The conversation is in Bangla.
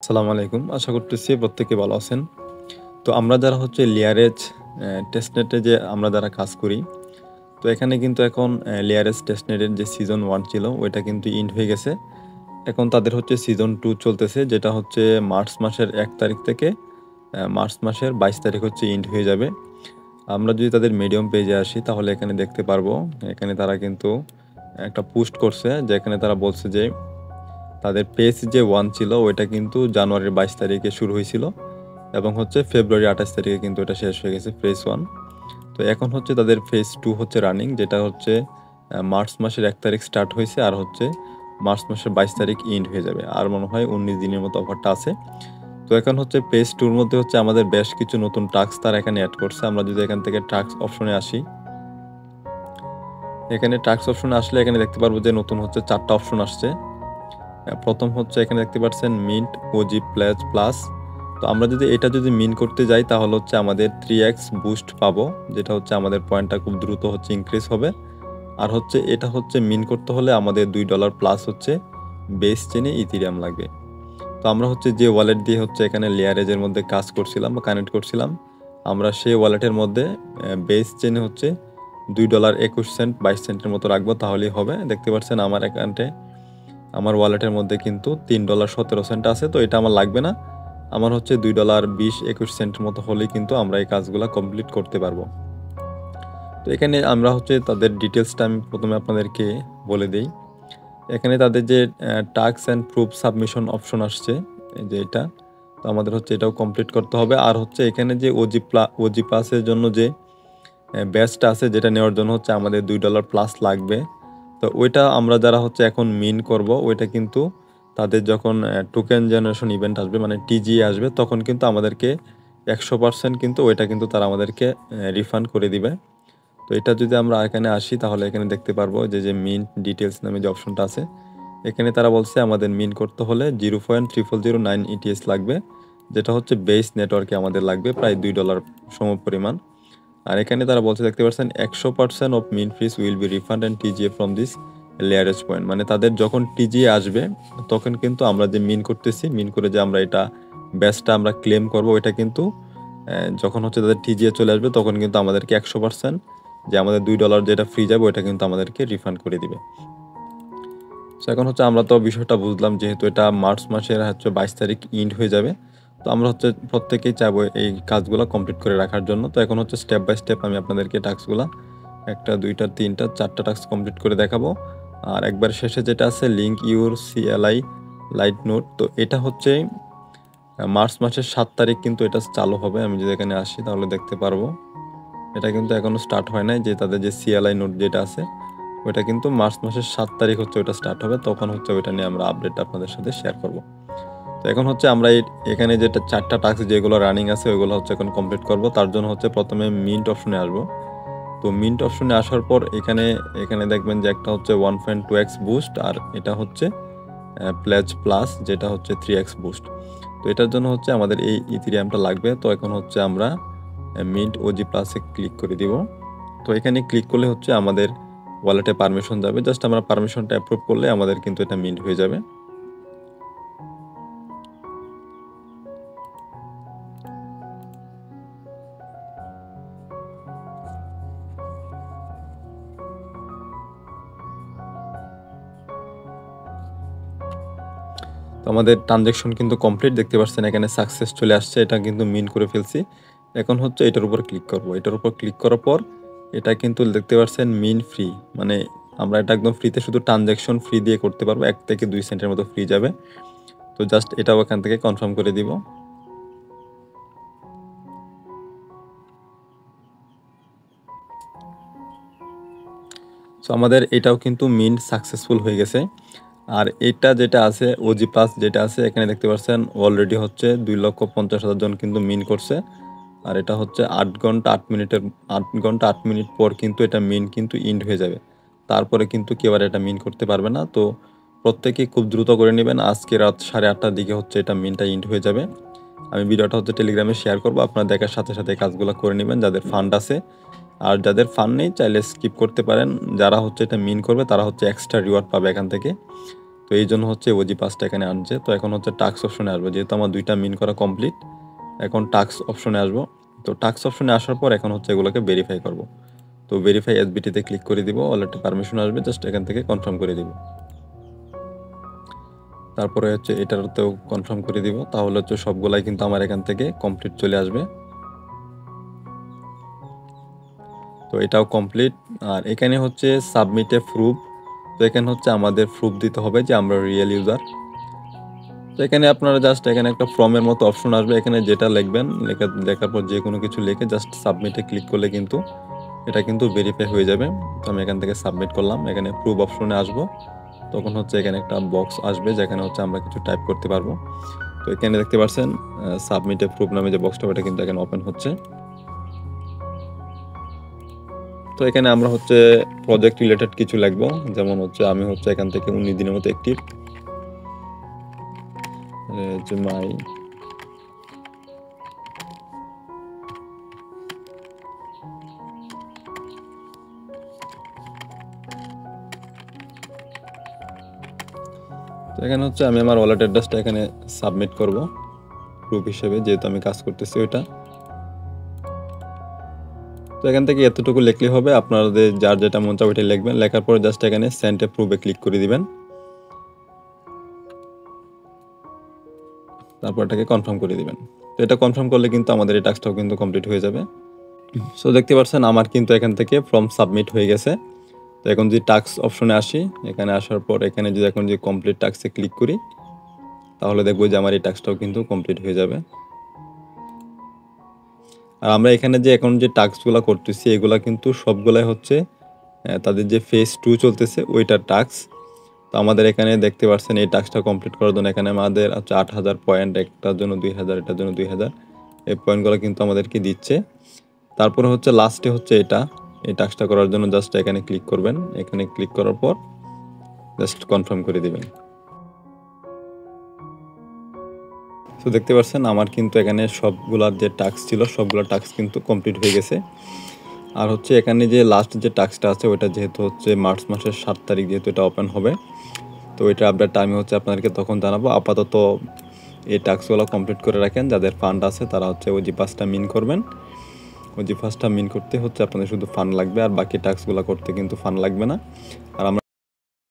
আসসালামু আলাইকুম। আশা করতেছি প্রত্যেকে ভালো আছেন। তো আমরা যারা হচ্ছে লেয়ারেজ টেস্টনেটে যে আমরা যারা কাজ করি, তো এখানে কিন্তু এখন লেয়ারেজ টেস্টনেটের যে সিজন 1 ছিল ওইটা কিন্তু এন্ড হয়ে গেছে। এখন তাদের হচ্ছে সিজন 2 চলতেছে, যেটা হচ্ছে মার্চ মাসের ১ তারিখ থেকে মার্চ মাসের ২২ তারিখ হচ্ছে এন্ড হয়ে যাবে। আমরা যদি তাদের মিডিয়াম পেজে আসি তাহলে এখানে দেখতে পারবো, এখানে তারা কিন্তু একটা পোস্ট করছে যেখানে তারা বলছে যে তাদের পেজ যে 1 ছিল ওইটা কিন্তু জানুয়ারির ২২ তারিখে শুরু হয়েছিল এবং হচ্ছে ফেব্রুয়ারি ২৮ তারিখে কিন্তু এটা শেষ হয়ে গেছে ফেজ 1। তো এখন হচ্ছে তাদের ফেজ 2 হচ্ছে রানিং, যেটা হচ্ছে মার্চ মাসের ১ তারিখ স্টার্ট হয়েছে আর হচ্ছে মার্চ মাসের ২২ তারিখ এন্ড হয়ে যাবে। আর মনে হয় ১৯ দিনের মতো অফারটা আছে। তো এখন হচ্ছে পেজ 2 এর মধ্যে হচ্ছে আমাদের বেশ কিছু নতুন টাস্ক তারা এখানে অ্যাড করছে। আমরা যদি এখান থেকে টাস্ক অপশনে আসি, এখানে টাস্ক অপশনে আসলে এখানে দেখতে পারবো যে নতুন হচ্ছে ৪টা অপশন আসছে। প্রথম হচ্ছে এখানে দেখতে পাচ্ছেন মিন্ট ওজি প্লেজ প্লাস। তো আমরা যদি এটা মিন করতে যাই তাহলে হচ্ছে আমাদের 3x বুস্ট পাবো, যেটা হচ্ছে আমাদের পয়েন্টটা খুব দ্রুত হচ্ছে ইনক্রিজ হবে। আর হচ্ছে এটা হচ্ছে মিন করতে হলে আমাদের $2 প্লাস হচ্ছে বেস চেনে ইথিরিয়াম লাগবে। তো আমরা হচ্ছে যে ওয়ালেট দিয়ে হচ্ছে এখানে লেয়ারেজের মধ্যে কাজ করছিলাম বা কানেক্ট করছিলাম, আমরা সেই ওয়ালেটের মধ্যে বেস চেনে হচ্ছে $2.21 22 সেন্টের মতো রাখবো, তাহলেই হবে। দেখতে পাচ্ছেন আমার অ্যাকাউন্টে আমার ওয়ালেটের মধ্যে কিন্তু $3.17 আছে। তো এটা আমার লাগবে না, আমার হচ্ছে $2.20-21 মতো হলেই কিন্তু আমরা এই কাজগুলো কমপ্লিট করতে পারবো। তো এখানে আমরা হচ্ছে তাদের ডিটেলসটা আমি প্রথমে আপনাদেরকে বলে দিই। এখানে তাদের যে task and proof submission option আসছে, এই যে এটা, তো আমাদের হচ্ছে এটাও কমপ্লিট করতে হবে। আর হচ্ছে এখানে যে ওজি প্লাসের জন্য যে ব্যাচটা আছে, যেটা নেওয়ার জন্য হচ্ছে আমাদের $2 প্লাস লাগবে। তো ওইটা আমরা যারা হচ্ছে এখন মিন করব, ওইটা কিন্তু তাদের যখন টোকেন জেনারেশন ইভেন্ট আসবে, মানে টিজিএ আসবে, তখন কিন্তু আমাদেরকে 100% কিন্তু ওইটা কিন্তু তারা আমাদেরকে রিফান্ড করে দিবে। তো এটা যদি আমরা এখানে আসি তাহলে এখানে দেখতে পারবো যে মিন ডিটেলস নামে যে অপশনটা আছে, এখানে তারা বলছে আমাদের মিন করতে হলে 0.0009 ETS লাগবে, যেটা হচ্ছে বেস নেটওয়ার্কে আমাদের লাগবে প্রায় $2 সম পরিমাণ। আর এখানে তারা বলছে দেখতে পাচ্ছেন 100% of mean fees will be refund and TGA from this leverage point. মানে তাদের যখন টিজিএ আসবে তখন কিন্তু আমরা যে মিন করতেছি, মিন করে যে আমরা এটা ব্যাচটা আমরা ক্লেম করব, ওইটা কিন্তু যখন হচ্ছে তাদের টিজিএ চলে আসবে তখন কিন্তু আমাদেরকে 100% যে আমাদের $2 যেটা ফ্রি যাবে ওইটা কিন্তু আমাদেরকে রিফান্ড করে দিবে। সো এখন হচ্ছে আমরা তো বিষয়টা বুঝলাম, যেহেতু এটা মার্চ মাসের হচ্ছে 22 তারিখ এন্ড হয়ে যাবে, তো আমরা হচ্ছে প্রত্যেকেই চাইবো এই কাজগুলো কমপ্লিট করে রাখার জন্য। তো এখন হচ্ছে স্টেপ বাই স্টেপ আমি আপনাদেরকে টাস্কগুলো 1টা 2টা 3টা 4টা টাস্ক কমপ্লিট করে দেখাবো। আর একবার শেষে যেটা আছে link your CLI light note, তো এটা হচ্ছে মার্চ মাসের 7 তারিখ কিন্তু এটা চালু হবে। আমি যদি এখানে আসি তাহলে দেখতে পারবো এটা কিন্তু এখনও স্টার্ট হয় নাই, যে তাদের যে CLI নোট যেটা আছে ওইটা কিন্তু মার্চ মাসের 7 তারিখ হচ্ছে ওটা স্টার্ট হবে, তখন হচ্ছে ওইটা নিয়ে আমরা আপডেট আপনাদের সাথে শেয়ার করব। তো এখন হচ্ছে আমরা এখানে যেটা 4টা টাস্ক যেগুলো রানিং আছে ওইগুলো হচ্ছে এখন কমপ্লিট করব। তার জন্য হচ্ছে প্রথমে মিন্ট অপশনে আসবো। তো মিন্ট অপশনে আসার পর এখানে এখানে দেখবেন যে একটা হচ্ছে 1.2x বুস্ট আর এটা হচ্ছে প্লেজ প্লাস, যেটা হচ্ছে 3x বুস্ট। তো এটার জন্য হচ্ছে আমাদের এই ইথিরিয়ামটা লাগবে। তো এখন হচ্ছে আমরা মিন্ট ওজি প্লাসে ক্লিক করে দিব। তো এখানে ক্লিক করলে হচ্ছে আমাদের ওয়ালেটে পারমিশন যাবে, জাস্ট আমরা পারমিশনটা অ্যাপ্রুভ করলে আমাদের কিন্তু এটা মিন্ট হয়ে যাবে। তো আমাদের ট্রানজ্যাকশন কিন্তু কমপ্লিট, দেখতে পাচ্ছেন এখানে সাকসেস চলে আসছে, এটা কিন্তু মিন করে ফেলছি। এখন হচ্ছে এটার উপর ক্লিক করব। এটার উপর ক্লিক করার পর এটা কিন্তু দেখতে পাচ্ছেন মিন ফ্রি, মানে আমরা এটা একদম ফ্রিতে শুধু ট্রানজ্যাকশন ফ্রি দিয়ে করতে পারবো, 1 থেকে 2 সেন্টের মতো ফ্রি যাবে। তো জাস্ট এটাও এখান থেকে কনফার্ম করে দিব। সো আমাদের এটাও কিন্তু মিন সাকসেসফুল হয়ে গেছে। আর এটা যেটা আছে ওজি প্লাস যেটা আছে, এখানে দেখতে পাচ্ছেন অলরেডি হচ্ছে 2,50,000 জন কিন্তু মিন করছে। আর এটা হচ্ছে 8 ঘন্টা 8 মিনিটের 8 ঘন্টা 8 মিনিট পর কিন্তু এটা মিন কিন্তু এন্ড হয়ে যাবে। তারপরে কিন্তু কেউ আর এটা মিন করতে পারবে না। তো প্রত্যেকেই খুব দ্রুত করে নেবেন, আজকে রাত 8:30টার দিকে হচ্ছে এটা মিনটা এন্ড হয়ে যাবে। আমি ভিডিওটা হচ্ছে টেলিগ্রামে শেয়ার করবো, আপনারা দেখার সাথে সাথে কাজগুলো করে নেবেন যাদের ফান্ড আছে। আর যাদের ফান্ড নেই চাইলে স্কিপ করতে পারেন, যারা হচ্ছে এটা মিন করবে তারা হচ্ছে এক্সট্রা রিওয়ার্ড পাবে এখান থেকে। তো এই জন্য হচ্ছে ওজি পাসটা এখানে আনছে। তো এখন হচ্ছে টাস্ক অপশনে আসবো, যেহেতু আমার 2টা মিন করা কমপ্লিট। এখন টাস্ক অপশনে আসবো। তো টাস্ক অপশনে আসার পর এখন হচ্ছে এগুলোকে ভেরিফাই করব। তো ভেরিফাই এসবিটিতে ক্লিক করে দিব, অলরেডি পারমিশন আসবে, জাস্ট এখান থেকে কনফার্ম করে দিব। তারপরে হচ্ছে এটাতেও কনফার্ম করে দিব, তাহলে হচ্ছে সবগুলাই কিন্তু আমার এখান থেকে কমপ্লিট চলে আসবে। তো এটাও কমপ্লিট। আর এখানে হচ্ছে সাবমিট এ প্রুফ। তো এখানে হচ্ছে আমাদের প্রুফ দিতে হবে যে আমরা রিয়েল ইউজার। তো এখানে আপনারা জাস্ট এখানে একটা ফর্মের মতো অপশন আসবে, এখানে যেটা লিখবেন, লেখার পর যে কোনো কিছু লিখে জাস্ট সাবমিটে ক্লিক করলে কিন্তু এটা কিন্তু ভেরিফাই হয়ে যাবে। তো আমি এখান থেকে সাবমিট করলাম, এখানে প্রুফ অপশনে আসবো। তখন হচ্ছে এখানে একটা বক্স আসবে যেখানে হচ্ছে আমরা কিছু টাইপ করতে পারবো। তো এখানে দেখতে পাচ্ছেন সাবমিটে প্রুফ নামে যে বক্সটা, ওটা কিন্তু এখানে ওপেন হচ্ছে। তো এখানে আমরা হচ্ছে প্রজেক্ট রিলেটেড কিছু লিখবো, যেমন হচ্ছে আমি হচ্ছে এখান থেকে 19 দিনের মতো অ্যাক্টিভ, যে মাই তো এখানে হচ্ছে আমি আমার ওয়ালেট অ্যাড্রেসটা এখানে সাবমিট করব প্রুফ হিসেবে, যেহেতু আমি কাজ করতেছি ওইটা। তো এখান থেকে এতটুকু লিখলে হবে, আপনাদের যার যেটা মন চায় ওইটা লিখবেন। লেখার পরে জাস্ট এখানে সেন্ড এ প্রুফে ক্লিক করে দিবেন, তারপর এটাকে কনফার্ম করে দিবেন। তো এটা কনফার্ম করলে কিন্তু আমাদের এই টাস্কটাও কিন্তু কমপ্লিট হয়ে যাবে। সো দেখতে পাচ্ছেন আমার কিন্তু এখান থেকে ফর্ম সাবমিট হয়ে গেছে। তো এখন যদি টাস্ক অপশনে আসি, এখানে আসার পর এখানে যদি এখন যে কমপ্লিট টাস্কে ক্লিক করি, তাহলে দেখবো যে আমার এই টাস্কটাও কিন্তু কমপ্লিট হয়ে যাবে। আর আমরা এখানে যে এখন যে টাস্কগুলো করতেছি এগুলা কিন্তু সবগুলাই হচ্ছে তাদের যে ফেজ 2 চলতেছে ওইটার টাস্ক। তো আমাদের এখানে দেখতে পাচ্ছেন এই টাস্কটা কমপ্লিট করার জন্য এখানে আমাদের হচ্ছে 8000 পয়েন্ট, একটার জন্য 2000, এটার জন্য 2000, এই পয়েন্টগুলো কিন্তু আমাদেরকে দিচ্ছে। তারপরে হচ্ছে লাস্টে হচ্ছে এটা, এই টাস্কটা করার জন্য জাস্ট এখানে ক্লিক করবেন, এখানে ক্লিক করার পর জাস্ট কনফার্ম করে দিবেন। তো দেখতে পাচ্ছেন আমার কিন্তু এখানে সবগুলার যে টাস্ক ছিল সবগুলো টাস্ক কিন্তু কমপ্লিট হয়ে গেছে। আর হচ্ছে এখানে যে লাস্ট যে টাস্কটা আছে ওইটা যেহেতু হচ্ছে মার্চ মাসের 7 তারিখ যেহেতু এটা ওপেন হবে, তো এটা আপডেটটা আমি হচ্ছে আপনাদেরকে তখন জানাবো। আপাতত এই টাস্কগুলো কমপ্লিট করে রাখেন, যাদের ফান্ড আছে তারা হচ্ছে ওজি পাসটা মিন করবেন। ওজি পাসটা মিন করতে হচ্ছে আপনাদের শুধু ফান্ড লাগবে, আর বাকি টাস্কগুলো করতে কিন্তু ফান্ড লাগবে না। আর আমরা